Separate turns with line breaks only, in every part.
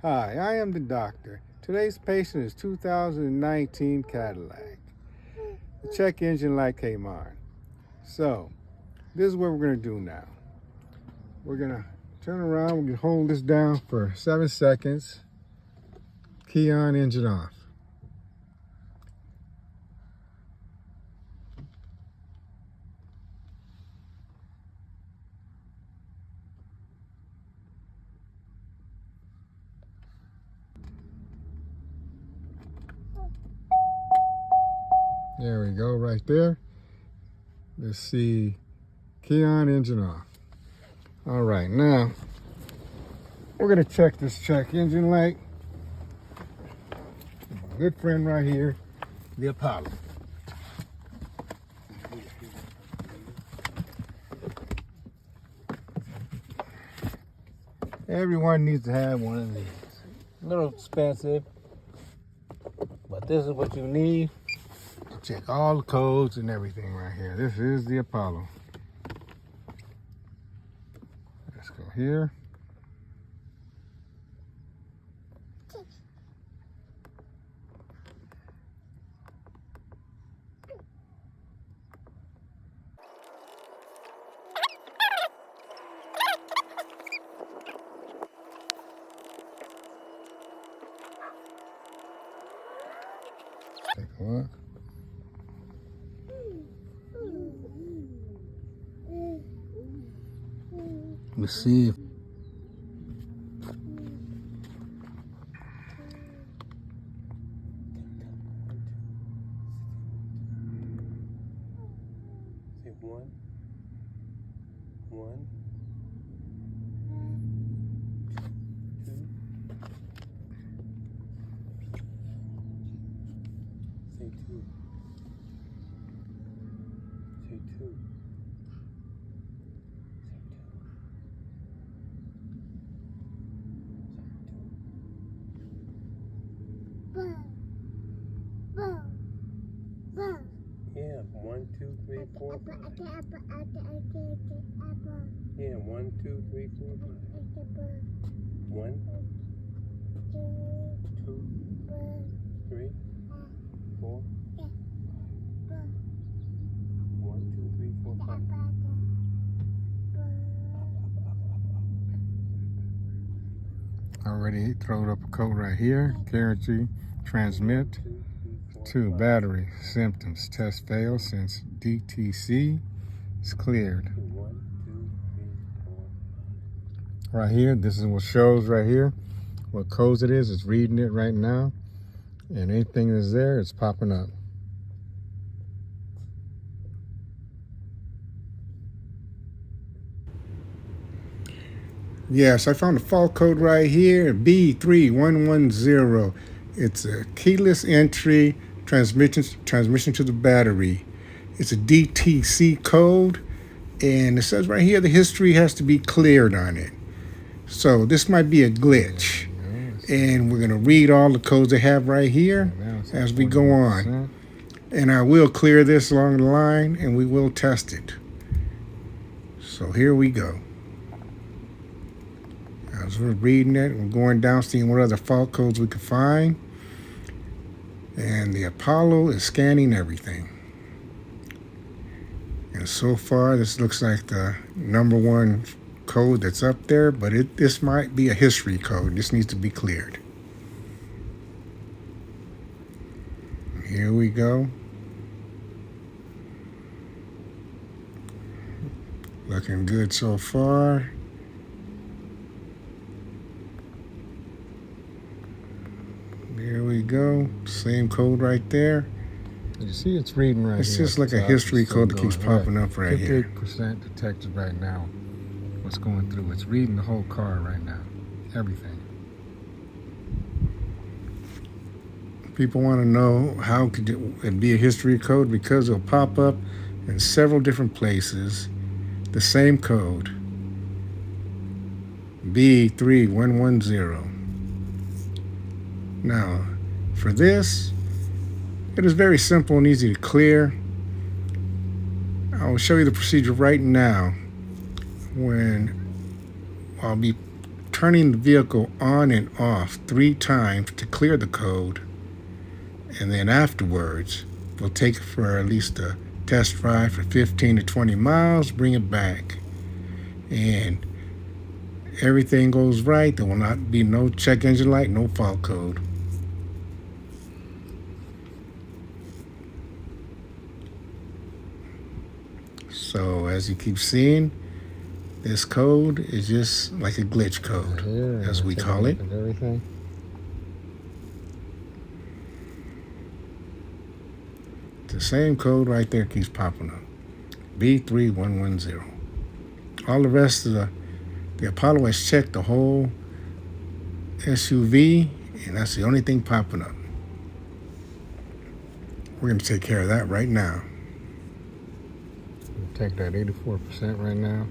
Hi, I am the doctor. Today's patient is 2019 Cadillac. The check engine light came on. So, this is what we're going to do now. We're going to turn around. We can hold this down for 7 seconds. Key on, engine off. There we go, right there. Let's see. Key on, engine off. All right, now we're gonna check this check engine light. My good friend right here, the Apollo. Everyone needs to have one of these. A little expensive, but this is what you need to check all the codes and everything right here. This is the Apollo. Let's go here. Take a look. Let's see if
one, two. Say two. Say two. Yeah, 1, 2, 3, 4. Yeah, 1, 2, 3, 4, 5. 1, 2, 3, 4. 1, 2, 3, 4, 5.
already throwed up a code right here. Guarantee, transmit. 2, battery symptoms. Test failed since DTC is cleared. Right here, this is what shows right here. What codes it is. It's reading it right now. And anything that's there, it's popping up. Yes, I found a fault code right here, B3110. It's a keyless entry transmission to the battery. It's a DTC code, and it says right here the history has to be cleared on it. So this might be a glitch, and we're going to read all the codes they have right here as we go on. And I will clear this along the line, and we will test it. So here we go. As we're reading it, we're going down, seeing what other fault codes we can find. And the Apollo is scanning everything. And so far, this looks like the #1 code that's up there, but this might be a history code. This needs to be cleared. Here we go. Looking good so far. There we go. Same code right there. You see it's reading right here. It's just like a history code that keeps popping up right here. 58% detected right now. What's going through? It's reading the whole car right now. Everything. People want to know how could it be a history code, because it'll pop up in several different places. The same code. B3110. Now, for this, it is very simple and easy to clear. I will show you the procedure right now when I'll be turning the vehicle on and off 3 times to clear the code. And then afterwards, we'll take it for at least a test drive for 15 to 20 miles, bring it back. And everything goes right, there will not be no check engine light, no fault code. So as you keep seeing, this code is just like a glitch code, as we call it.
Everything.
The same code right there keeps popping up. B3110. All the rest of the Apollo has checked the whole SUV, and that's the only thing popping up. We're going to take care of that right now.
Take that 84% right now.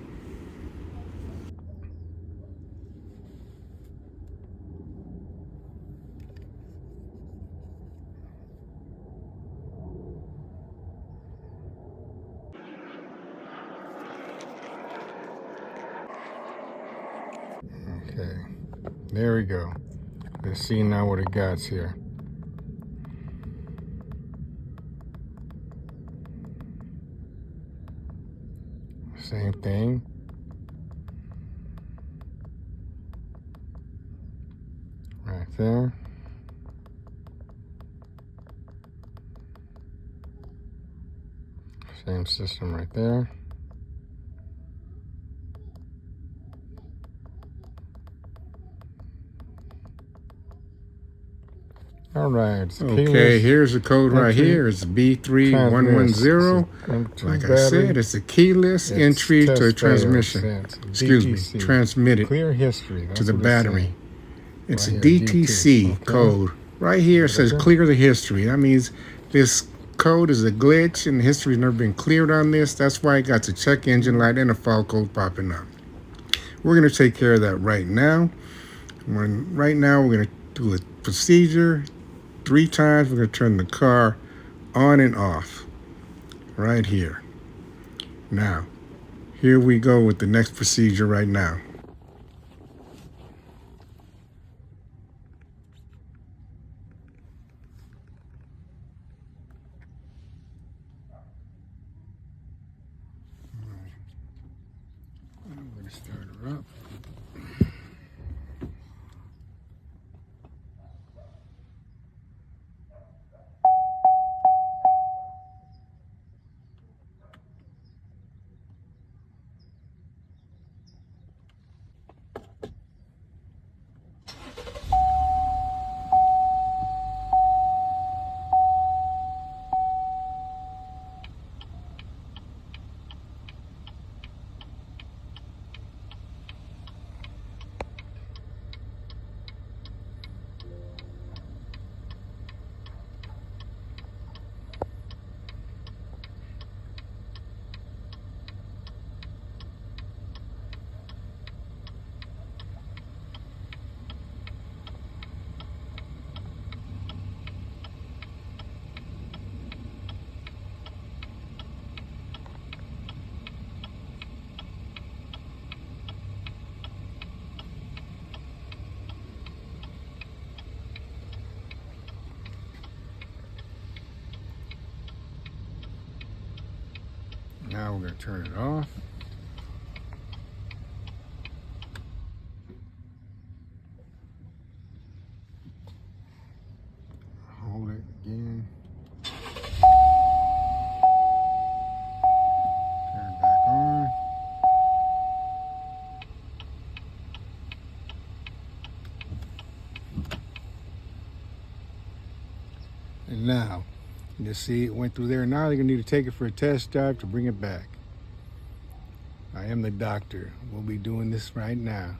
Okay, there we go. Let's see now what it got here. Same thing. Right there. Same system right there. All right.
Okay, here's the code right here. It's B3110. Like I said, it's a keyless entry to transmission. Excuse me, transmitted
Clear history
to the battery. It's a DTC code. Right here it says clear the history. That means this code is a glitch and the history's never been cleared on this. That's why it got the check engine light and a fault code popping up. We're going to take care of that right now. Right now we're going to do a procedure. 3 times we're going to turn the car on and off right here. Now, here we go with the next procedure right now. I'm going to start her up. Now we're going to turn it off. Hold it again. Turn it back on. And now, you see it went through there. Now they're going to need to take it for a test drive to bring it back. I am the doctor. We'll be doing this right now.